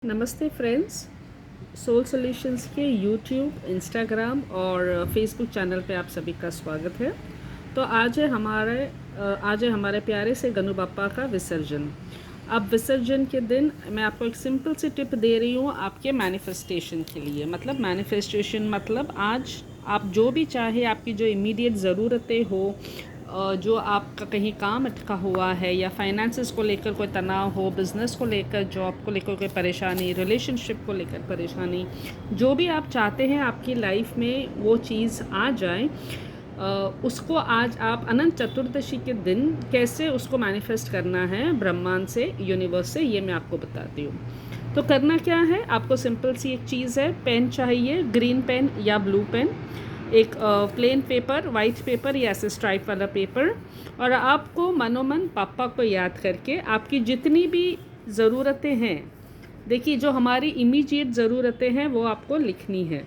नमस्ते friends. Soul solutions के YouTube, Instagram और फेसबुक चैनल पे आप सभी का स्वागत है। तो आज है हमारे प्यारे से गणु बाप्पा का विसर्जन। अब विसर्जन के दिन मैं आपको एक सिंपल सी टिप दे रही हूँ आपके मैनिफेस्टेशन के लिए। मतलब मैनिफेस्टेशन मतलब आज आप जो भी चाहे, आपकी जो इमीडिएट ज़रूरतें हो, जो आपका कहीं काम अटका हुआ है या फाइनेंसेस को लेकर कोई तनाव हो, बिज़नेस को लेकर, जॉब को लेकर कोई परेशानी, रिलेशनशिप को लेकर परेशानी, जो भी आप चाहते हैं आपकी लाइफ में वो चीज़ आ जाए, उसको आज आप अनंत चतुर्दशी के दिन कैसे उसको मैनिफेस्ट करना है ब्रह्मांड से, यूनिवर्स से, ये मैं आपको बताती हूँ। तो करना क्या है, आपको सिंपल सी एक चीज़ है, पेन चाहिए, ग्रीन पेन या ब्लू पेन, एक प्लेन पेपर, वाइट पेपर या ऐसे स्ट्राइप वाला पेपर, और आपको मनोमन पापा को याद करके आपकी जितनी भी ज़रूरतें हैं, देखिए जो हमारी इमीडिएट ज़रूरतें हैं वो आपको लिखनी है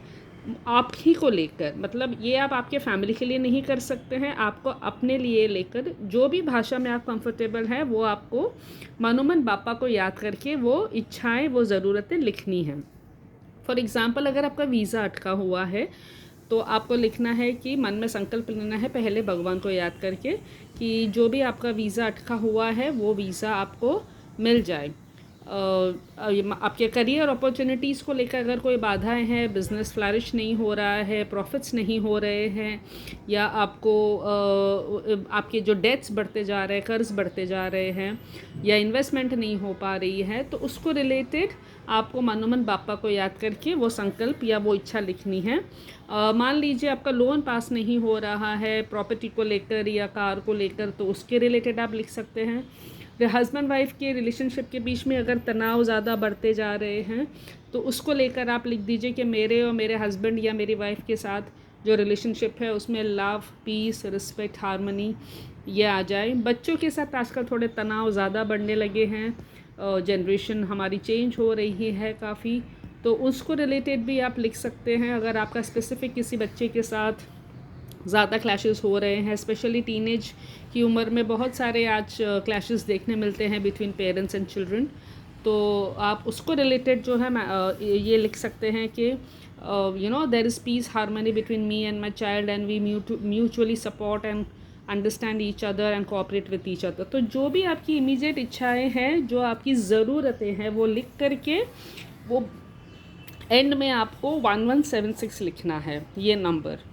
आप ही को लेकर। मतलब ये आप आपके फैमिली के लिए नहीं कर सकते हैं, आपको अपने लिए लेकर जो भी भाषा में आप कंफर्टेबल हैं वो आपको मनोमन बापा को याद करके वो इच्छाएं, वो ज़रूरतें लिखनी हैं। फॉर एग्ज़ाम्पल, अगर आपका वीज़ा अटका हुआ है तो आपको लिखना है कि मन में संकल्प लेना है पहले भगवान को याद करके कि जो भी आपका वीज़ा अटका हुआ है वो वीज़ा आपको मिल जाए। आपके करियर अपॉर्चुनिटीज़ को लेकर अगर कोई बाधाएं हैं, बिज़नेस फ्लरिश नहीं हो रहा है, प्रॉफिट्स नहीं हो रहे हैं, या आपको आपके जो डेट्स बढ़ते जा रहे हैं, कर्ज बढ़ते जा रहे हैं, या इन्वेस्टमेंट नहीं हो पा रही है, तो उसको रिलेटेड आपको मनोमन बापा को याद करके वो संकल्प या वो इच्छा लिखनी है। मान लीजिए आपका लोन पास नहीं हो रहा है प्रॉपर्टी को लेकर या कार को लेकर, तो उसके रिलेटेड आप लिख सकते हैं। हस्बैंड वाइफ के रिलेशनशिप के बीच में अगर तनाव ज़्यादा बढ़ते जा रहे हैं तो उसको लेकर आप लिख दीजिए कि मेरे और मेरे हस्बैंड या मेरी वाइफ के साथ जो रिलेशनशिप है उसमें लव, पीस, रिस्पेक्ट, हारमनी ये आ जाए। बच्चों के साथ आजकल थोड़े तनाव ज़्यादा बढ़ने लगे हैं, जनरेशन हमारी चेंज हो रही है काफ़ी, तो उसको रिलेटेड भी आप लिख सकते हैं। अगर आपका स्पेसिफिक किसी बच्चे के साथ ज़्यादा क्लैशेस हो रहे हैं, स्पेशली टीनेज की उम्र में बहुत सारे आज क्लैशेस देखने मिलते हैं बिटवीन पेरेंट्स एंड चिल्ड्रन, तो आप उसको रिलेटेड जो है ये लिख सकते हैं कि there is peace, harmony between me and my child and we mutually support and understand each other and cooperate with each other. तो जो भी आपकी इमीडिएट इच्छाएं हैं, जो आपकी ज़रूरतें हैं, वो लिख करके वो एंड में आपको 1176 लिखना है, ये नंबर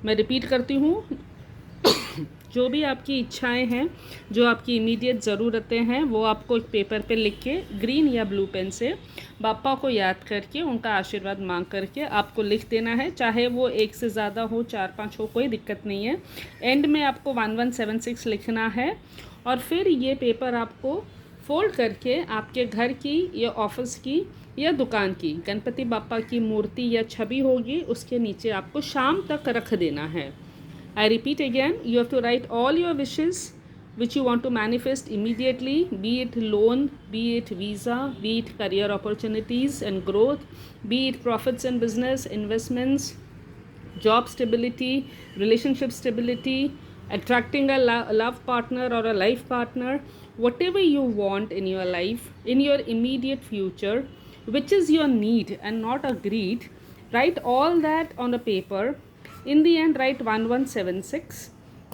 मैं रिपीट करती हूँ। जो भी आपकी इच्छाएं हैं, जो आपकी इमीडिएट ज़रूरतें हैं, वो आपको एक पेपर पे लिख के ग्रीन या ब्लू पेन से बापा को याद करके उनका आशीर्वाद मांग करके आपको लिख देना है। चाहे वो एक से ज़्यादा हो, 4-5 हो, कोई दिक्कत नहीं है। एंड में आपको 1176 लिखना है और फिर ये पेपर आपको फोल्ड करके आपके घर की या ऑफिस की या दुकान की गणपति बापा की मूर्ति या छवि होगी उसके नीचे आपको शाम तक रख देना है। I repeat again, you have to write all your wishes which you want to manifest immediately, be it loan, be it visa, be it career opportunities and growth, be it profits in business, investments, job stability, relationship stability, attracting a love partner or a life partner, whatever you want in your life, in your immediate future, which is your need and not a greed. Write all that on a paper. In the end, write 1176,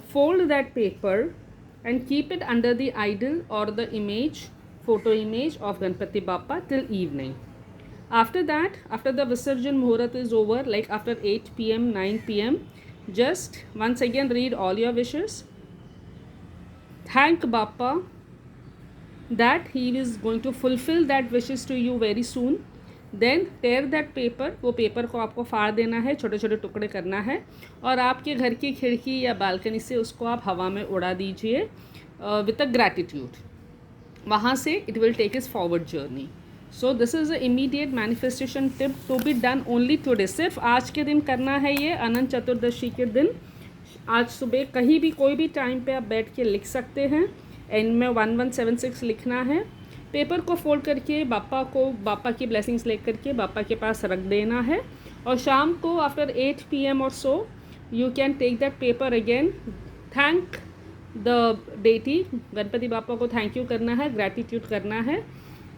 fold that paper and keep it under the idol or the image, photo image of Ganpati Bappa till evening. After that, after the Visarjan Muhurat is over, like after 8 p.m., 9 p.m., just once again read all your wishes. Thank Bappa that he is going to fulfill that wishes to you very soon. Then tear that paper, वो paper को आपको फाड़ देना है, छोटे छोटे टुकड़े करना है और आपके घर की खिड़की या बालकनी से उसको आप हवा में उड़ा दीजिए विद अ ग्रैटिट्यूड। वहाँ से it will take is forward journey. So this is a immediate manifestation tip to be done only today. सिर्फ आज के दिन करना है ये, अनंत चतुर्दशी के दिन। आज सुबह कहीं भी कोई भी टाइम पे आप बैठ के लिख सकते हैं। एंड में 1176 लिखना है। पेपर को फोल्ड करके बापा की ब्लेसिंग्स ले करके बापा के पास रख देना है और शाम को आफ्टर 8 p.m. और so you can take that paper again, thank the deity, Ganpati Bappa को थैंक यू करना है, ग्रैटिट्यूड करना है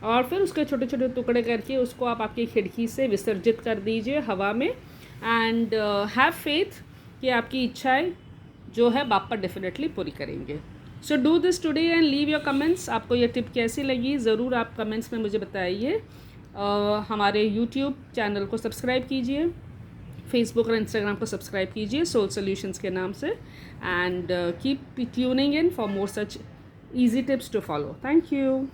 और फिर उसके छोटे छोटे टुकड़े करके उसको आप आपकी खिड़की से विसर्जित कर दीजिए हवा में। एंड हैव फेथ कि आपकी इच्छाएं जो है बापा डेफिनेटली पूरी करेंगे। So do this today and leave your comments. आपको ये टिप कैसी लगी ज़रूर आप कमेंट्स में मुझे बताइए। हमारे यूट्यूब चैनल को सब्सक्राइब कीजिए, फेसबुक और इंस्टाग्राम को सब्सक्राइब कीजिए सोल सॉल्यूशंस के नाम से। And keep tuning in for more such easy tips to follow. Thank you.